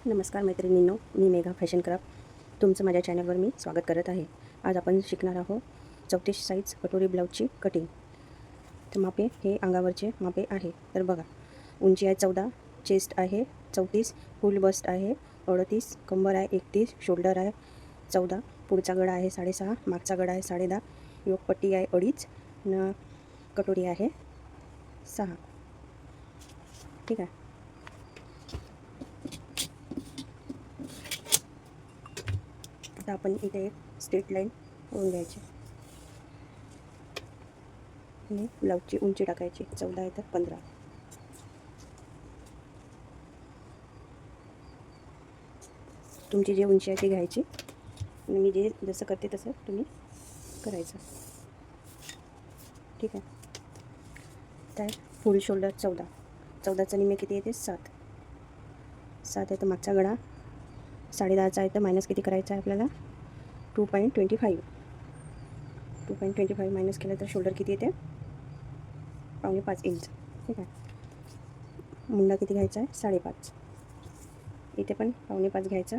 नमस्कार मैत्रिणींनो, मी Megha fashion craft तुमचं माझ्या चॅनलवर मी स्वागत करत आहे. आज आपण शिकणार आहोत 34 साईज कटोरी ब्लाऊजची कटिंग. तर मापे हे अंगावरचे मापे आहे. तर बघा, उंची आहे 14, चेस्ट आहे 34, फुल बस्ट आहे 38, कंबर आहे 31, शोल्डर आहे 14, पुढचा गळा आहे 6.5, मागचा गळा आहे 10.5, योगपट्टी आहे 2.5 न कटोरी आहे 6. ठीक आहे. आता आपण इथे एक स्ट्रेट लाईन ओढून घ्यायची आणि ब्लाऊजची उंची टाकायची. 14 आहे तर 15. तुमची जी उंची आहे ती घ्यायची आणि मी जे जसं करते तसं तुम्ही करायचं. ठीक आहे. तर फुल शोल्डर 14, 14चा निम्मे किती येते 7, 7 आहे तर मागचा गळा 10.5चा आहे तर मायनस किती करायचा आहे आपल्याला 2.25. 2.25 मायनस केलं तर शोल्डर किती येते 5.25 इंच. ठीक आहे. मुंडा किती घ्यायचा आहे 5.5. इथे पण 5.25 घ्यायचा,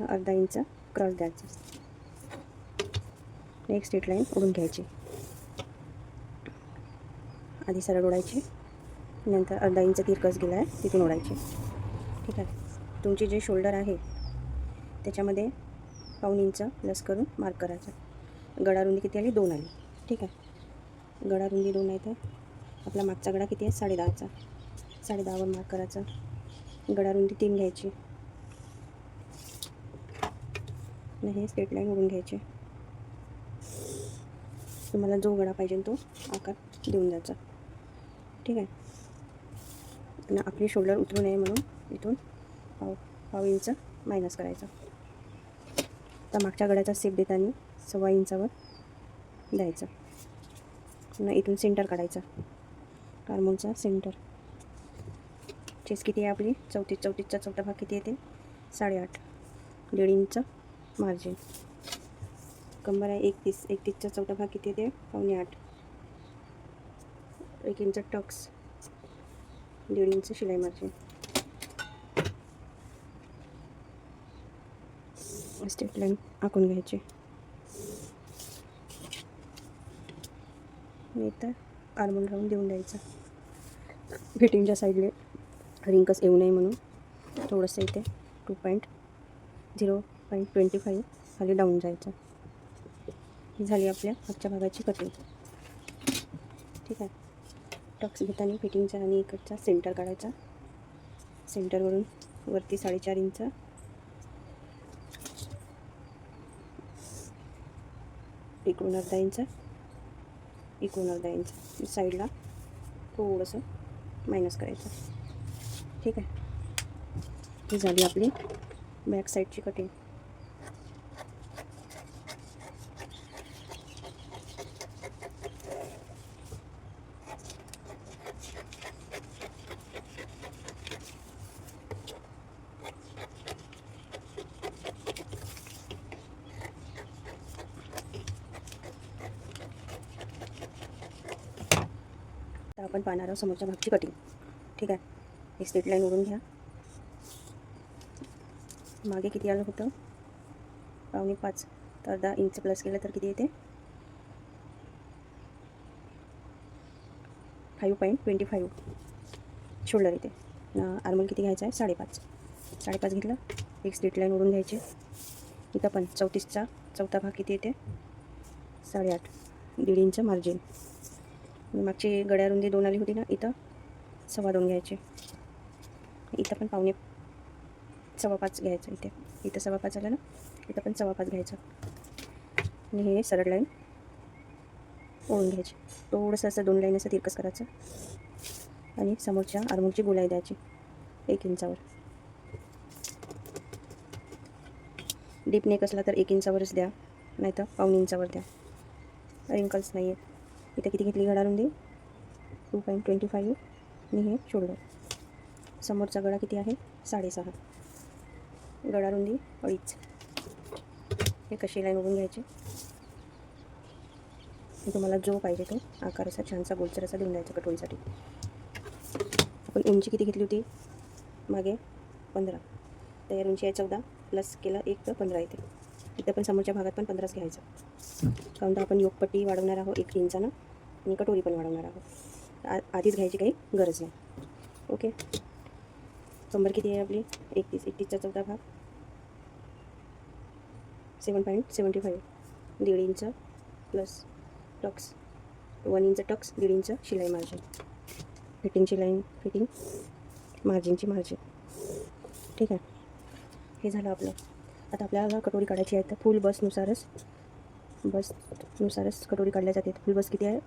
अर्धा इंच क्रॉस द्यायचा. एक स्ट्रेट लाईन ओढून घ्यायची. आधी सरळ ओढायची, नंतर अर्धा इंच तिरकस गेला आहे तिथून ओढायची. ठीक आहे. तुमची जे शोल्डर आहे त्याच्यामध्ये 1.25 इंच प्लस करून मार्क करायचा. गळा रुंदी किती आली 2 आली. ठीक आहे. गळा रुंदी 2 आहे तर आपला मागचा गळा किती आहे 10.5चा, 10.5वर मार्क करायचा. गळा रुंदी 3 घ्यायची आणि हे स्ट्रेट लाईन ओढून घ्यायची. तुम्हाला जो गळा पाहिजे तो आकार देऊन द्यायचा. ठीक आहे. आणि आपली शोल्डर उतरू नये म्हणून इथून पाव इंच मायनस करायचा. तर मागच्या गळ्याचा शेप देताना 1.25 इंचावर द्यायचा. पुन्हा इथून सेंटर काढायचा, आर्मोलचा सेंटर. चेस्ट किती आहे आपली 34, 34चा चौथा भाग किती येते 8.5, 1.5 इंच मार्जिन. कंबर आहे 31, 31चा चौथा भाग किती येते 7.25, 1 इंच टक्स, 1.5 इंच शिलाई मार्जिन. स्ट्रेट लाईन आखून घ्यायची. इथं आर्मोल राऊंड देऊन द्यायचा. फिटिंगच्या साईडले रिंकस येऊ नये म्हणून थोडंसं इथे 0.25 खाली डाऊन जायचं. ही झाली आपल्या मागच्या भागाची कटिंग. ठीक आहे. टक्स घेताना फिटिंगचा आणि इकडचा सेंटर काढायचा. सेंटरवरून वरती 4.5 इंच, इकडून अर्धा इंच, इकडून अर्धा इंच, साईडला थोडंसं मायनस करायचं. ठीक आहे. ही झाली आपली बॅक साईडची कटिंग. तर आपण पाहणार आहोत समोरच्या भागची कटिंग. ठीक आहे. एक स्ट्रेट लाईन ओढून घ्या. मागे किती आलं होतं 5.25, तर अर्धा इंच प्लस केलं तर किती येते 5.25 शोल्डर येते. आर्मोल किती घ्यायचा आहे 5.5, 5.5 घेतलं. एक स्ट्रेट लाईन ओढून घ्यायची. इथं पण 34चा चौथा भाग किती येते 8.5, 1.5 इंच मार्जिन. मागची गळ्या रुंदी 2 आली होती ना, इथं 2.25 घ्यायचे. इथं पण 4.25 घ्यायचं. इथं 4.25 आलं ना, इथं पण 4.25 घ्यायचं. आणि हे सरळ लाईन ओढून घ्यायची. थोडंसं असं 2 लाईन असं तिरकस करायचं आणि समोरच्या आर्मोलची गोलाई द्यायची 1 इंचावर. डीप नेक असला तर 1 इंचावरच द्या, नाही तर 1.25 इंचावर द्या. रिंकल्स नाही आहेत. इथं किती घेतली गळा रुंदी 2.25 आणि हे शोल्डर. समोरचा गळा किती आहे 6.5, गळा रुंदी 2.5. हे कशी लाईन ओढून घ्यायची. तुम्हाला जो पाहिजे तो आकार असा छानसा गोलसर असा देऊन द्यायचा कटोरीसाठी. आपण उंची किती घेतली होती मागे 15, तयार उंची आहे 14 प्लस केलं 1 तर 15 येते. इथं पण समोरच्या भागात पण 15च घ्यायचं, कारण तर आपण योगपट्टी वाढवणार आहोत 1 इंचानं आणि कटोरी पण वाढवणार आहोत. आधीच घ्यायची काही गरज नाही. ओके. कंबर किती आहे आपली 31. 31चा 14 भाग 7.75. 1.5 inch plus tucks 1 inch tucks 1.5 inch शिलाई मार्जिन. फिटिंगची लाईन फिटिंग, मार्जिनची मार्जिन. ठीक आहे. हे झालं आपलं. आता आपल्याला कटोरी काढायची आहे तर फुल बसनुसारच कटोरी काढल्या जाते. फुल बस किती आहे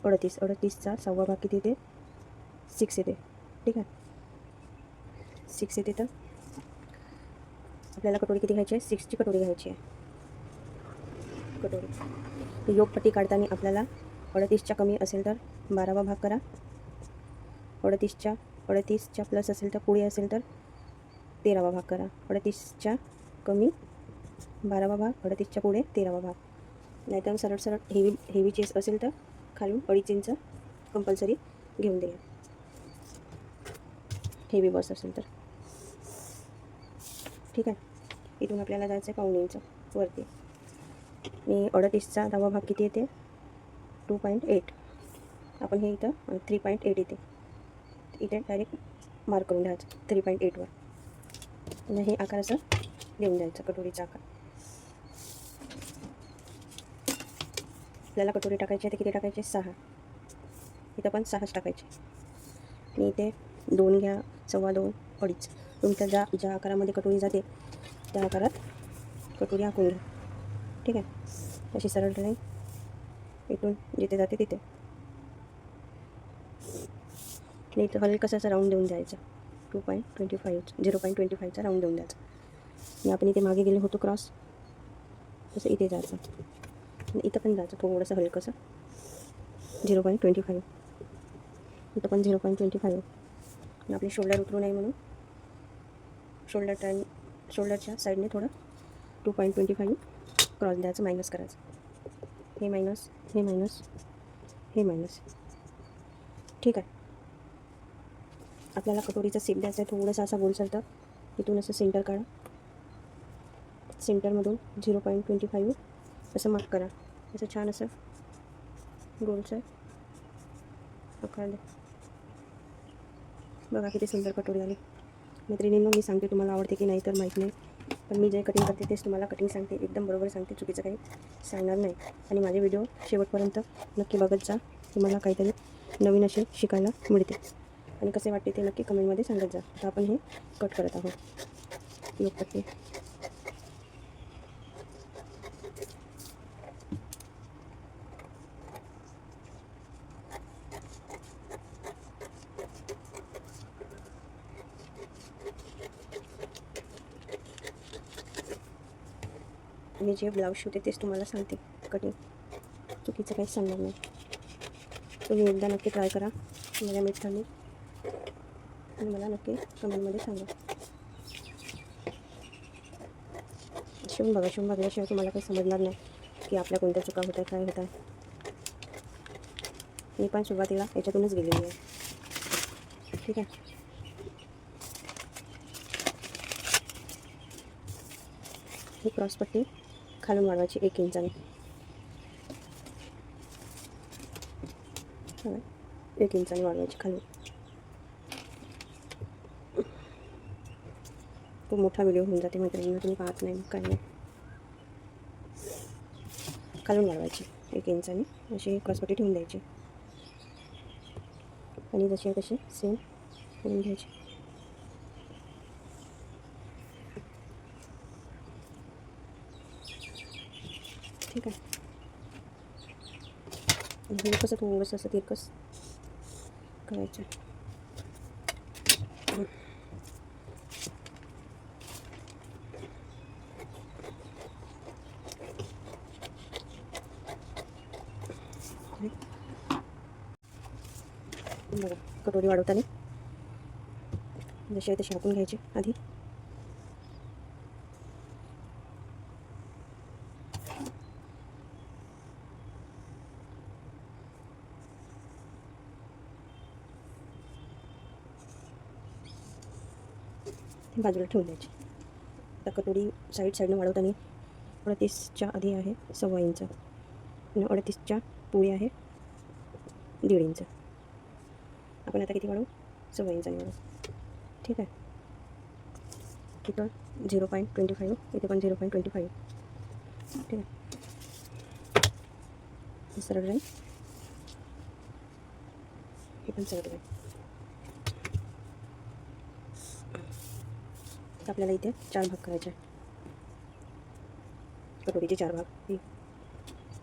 38. 38चा 6वा भाग किती येते 6 येते. ठीक आहे. 6 येते तर आपल्याला कटोरी किती घ्यायची आहे 6ची कटोरी घ्यायची आहे. कटोरी योगपट्टी काढताना आपल्याला 38च्या कमी असेल तर 12वा भाग करा. 38च्या प्लस असेल तर पुढे असेल तर 13वा भाग करा. 38च्या कमी 12वा भाग, 38च्या पुढे 13वा भाग. नाहीतर सरळ सरळ हेवी चेस असेल तर खालून 2.5 इंच कंपल्सरी घेऊन द्या, हेवी बस असेल तर. ठीक आहे. इथून आपल्याला जायचं आहे 1.5 इंच वरती. आणि 38चा 10वा भाग किती येते 2.8. आपण हे इथं 3.8 येते. इथे डायरेक्ट मार्क करून द्यायचं 3.8वर आणि हे आकार असं देऊन द्यायचं कटोरीचा आकार. आपल्याला कटोरी टाकायची आहे ते किती टाकायचे 6. इथं पण 6च टाकायचे. आणि इथे 2 घ्या, 2.25, 2.5. तुमच्या ज्या आकारामध्ये कटोरी जाते त्या आकारात कटोरी आखून घ्या. ठीक आहे. अशी सरळ लाईन इथून जिथे जाते तिथे. आणि इथं हलकंसं असं राऊंड देऊन द्यायचं 0.25चा राऊंड देऊन द्यायचा. आणि आपण इथे मागे गेले होतो क्रॉस, तसं इथे जायचं आणि इथं पण जायचं थोडंसं हलकंसं 0.25. इथं पण 0.25. आणि आपले शोल्डर उतरू नये म्हणून शोल्डरच्या साईडने थोडं 2.25 क्रॉस द्यायचं, मायनस करायचं. हे मायनस, हे मायनस, हे मायनस. ठीक आहे. आपल्याला कटोरीचा शेप द्यायचा आहे थोडासा असा गोलसर. तर इथून असं सेंटर काढा. सेंटरमधून 0.25 असं मार्क करा. असं छान असं गोलसर आकार द्या. बघा किती सुंदर कटोरी आली. मैत्रिणींनो, मी सांगते तुम्हाला आवडते की नाही तर माहीत नाही, पण मी जे कटिंग करते तेच तुम्हाला कटिंग सांगते. एकदम बरोबर सांगते, चुकीचं काही सांगणार नाही. आणि माझे व्हिडिओ शेवटपर्यंत नक्की बघत जा. तुम्हाला काहीतरी नवीन असे शिकायला मिळते. आणि कसे वाटते ते नक्की कमेंटमध्ये सांगत जा. आता आपण हे कट करत आहोत योगपट्टी. मी जे ब्लाऊज शिवते तेच तुम्हाला सांगते कटिंग, चुकीचं काहीच सांगणार नाही. तुम्ही एकदा नक्की ट्राय करा माझ्या मित्रांनी आणि मला नक्की कमेंटमध्ये सांगा. शिवून बघायशिवाय तुम्हाला काही समजणार नाही की आपल्या कोणत्या चुका होत आहे, काय होत आहे. मी पण सुरुवातीला याच्यातूनच गेलेली आहे. ठीक आहे. ही क्रॉसपट्टी खालून वाढवायची 1 इंचाने. 1 इंचाने वाढवायची खालून. खूप मोठा व्हिडिओ होऊन जाते मैत्रिणींना, तुम्ही पाहत नाही काही नाही. खालून वाढवायची 1 इंचाने अशी क्रॉसपट्टी ठेवून द्यायची आणि जशी आहे तशी सेम करून घ्यायची. ठीक आहे. हे कसं थोडंसं असं तिरकस करायचं. बघा कटोरी वाढवताना जशी आहे तशी टाकून घ्यायची आधी. बाजूला ठेवून द्यायची. आता कटोरी साईडनं वाढवताना 38च्या आधी आहे 1.25 इंच आणि 38च्या पुढे आहे 1.5 इंच. आपण आता किती वाढवू? 1.25 इंचाने वाढवू. ठीक आहे. इथं 0.25, इथे पण 0.25. ठीक आहे. हे सरळ राहील, हे पण सरळ राहील. तर आपल्याला इथे 4 भाग करायचे आहे. कटोरीचे 4 भाग. हे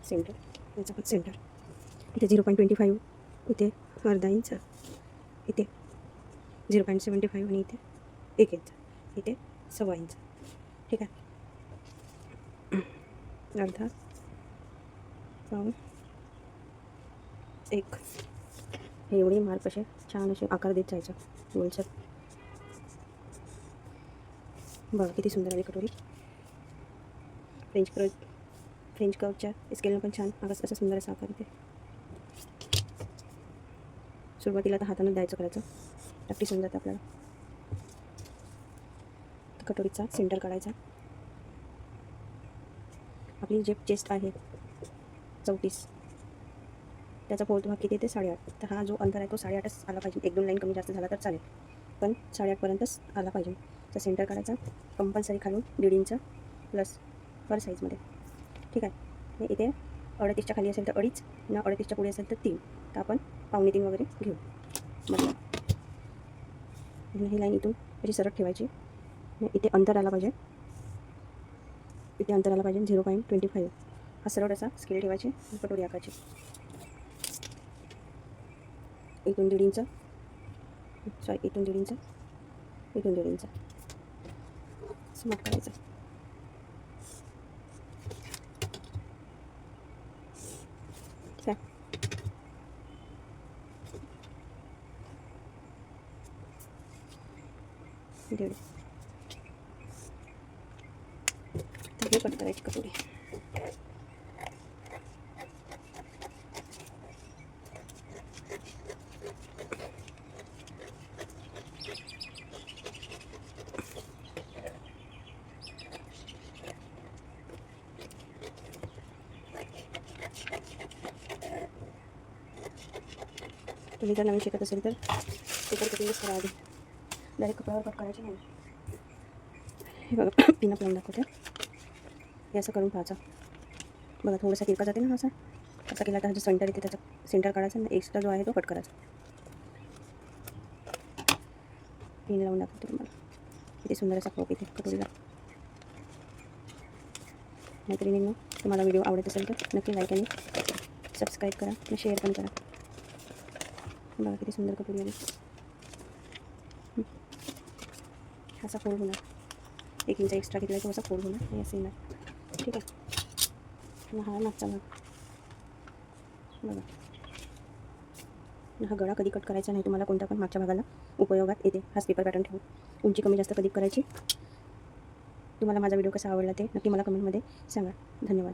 सेंटर, याचा पण सेंटर. इथे 0.25, इथे 1/2 इंच, इथे 0.75 आणि इथे 1 इंच, इथे 1.25 इंच. ठीक आहे. अर्धा, पाऊण, 1. हे एवढे मार्क असे छान असे आकार देत जायचं गोलसर. बघा किती सुंदर आहे कटोरी. फ्रेंच कर्वच्या स्केलनं पण छान असं सुंदर असा आकार येते. सुरुवातीला तर हातानं द्यायचं करायचं, प्रॅक्टिस होऊन जातं आपल्याला. कटोरीचा सेंटर काढायचा. आपली जे चेस्ट आहे 34, त्याचा 4th भाग किती येते? 8.5. तर हा जो अंतर आहे तो 8.5च आला पाहिजे. 1-2 लाईन कमी जास्त झाला तर चालेल, पण 8.5पर्यंतच आला पाहिजे. तर सेंटर काढायचा कंपल्सरी खालून 1.5 इंच प्लस पर साईजमध्ये. ठीक आहे. इथे 38च्या खाली असेल तर 2.5, न 38च्या पुढे असेल तर 3. तर आपण 2.25 वगैरे घेऊ. मतलब ही लाईन इथून अशी सरळ ठेवायची. इथे अंतर आला पाहिजे, इथे अंतर आला पाहिजे 0.25. हा सरळ असा स्केल ठेवायची, कटोरी आकाराची. इथून 1.5 इंच, सॉरी इथून 1.5 इंच, इथून 1.5 इंच स्मार्ट करायचं. ठीक आहे. दीड. तर हे कट करायची कटोरी. तुम्ही जर नवीन शिकत असेल तर पेपर कटिंगच करा आधी, डायरेक्ट कपड्यावर कट करायचे नाही. हे बघा पिनअप लावून दाखवते. हे असं करून पाहायचं. बघा थोडासा तिरका जाते ना, असा केला तर जो सेंटर येते त्याचा सेंटर काढायचा आणि एक्स्ट्रा जो आहे तो कट करायचा. पिन लावून दाखवते तुम्हाला. किती सुंदर असा फ्रॉक येते कटोरीला. मैत्रिणींनो, तुम्हाला व्हिडिओ आवडत असेल तर नक्की लाईक आणि सबस्क्राईब करा आणि शेअर पण करा. बघा किती सुंदर कटोरी आली. असा फोल्ड होणार, 1 इंच एक्स्ट्रा घेतला तो असा फोल्ड होणार आणि असं येणार. ठीक आहे. हा मागचा भाग बघा. हा गळा कधी कट करायचा नाही तुम्हाला, कोणत्या पण मागच्या भागाला उपयोगात येते. हाच पेपर पॅटर्न ठेवून उंची कमी जास्त कधी करायची. तुम्हाला माझा व्हिडिओ कसा आवडला ते नक्की मला कमेंटमध्ये सांगा. धन्यवाद.